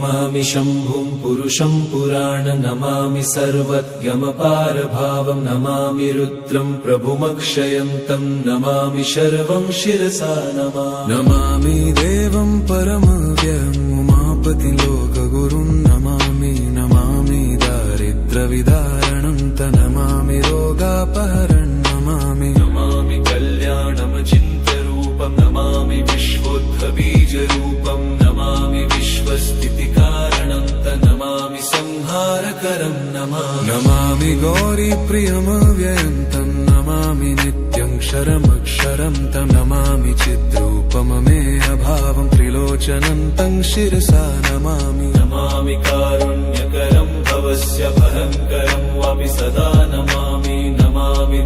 नमामि शम्भुं पुरुषं पुराण नमामि सर्वज्ञमपारभावं नमामि रुद्रं प्रभुमक्षयन्तं नमामि शर्वं शिरसा नमामि देवं परमव्ययम् उमापति लोकगुरुं नमामि दारिद्र्यविदारणं नमामि रोगापहरणं नमामि कल्याणमचिन्त्यरूपं नमामि विश्वोत्थबीजरूपं नमामि विश्वस्थितिकारणं नमामि संहारकरं नमामि गौरीप्रियमव्ययं तं नमामि नित्यं क्षरमक्षरं तं नमामि चिद्रूपममेयभावं त्रिलोचनं तं शिरसा नमामि कारुण्यकरं भवस्य भयङ्करं वापि सदा नमामि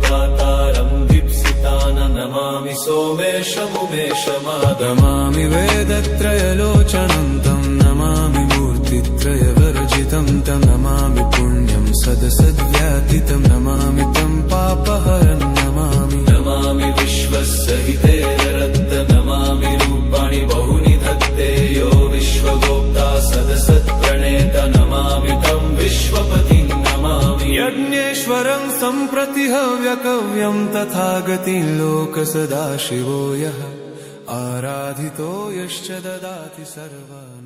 दातारं दीप्सितान नमामि सोमेशमुमेशमादमामि वेदत्रयलोचनं तं नमामि मूर्तित्रयवर्जितं तं नमामि पुण्यं सदसद्व्यातितं नमामि तं पापहरं नमामि विश्वसहितेररद्द नमामि रूपाणि बहुनि धत्ते यो विश्वगोप्ता सदसत्प्रणेत नमामि तं विश्वपतिं नमामि यज्ञेश्वरं सम्प्रति हव्यकव्यं तथागतिं लोकसदाशिवो यः आराधितो यश्च ददाति सर्वान्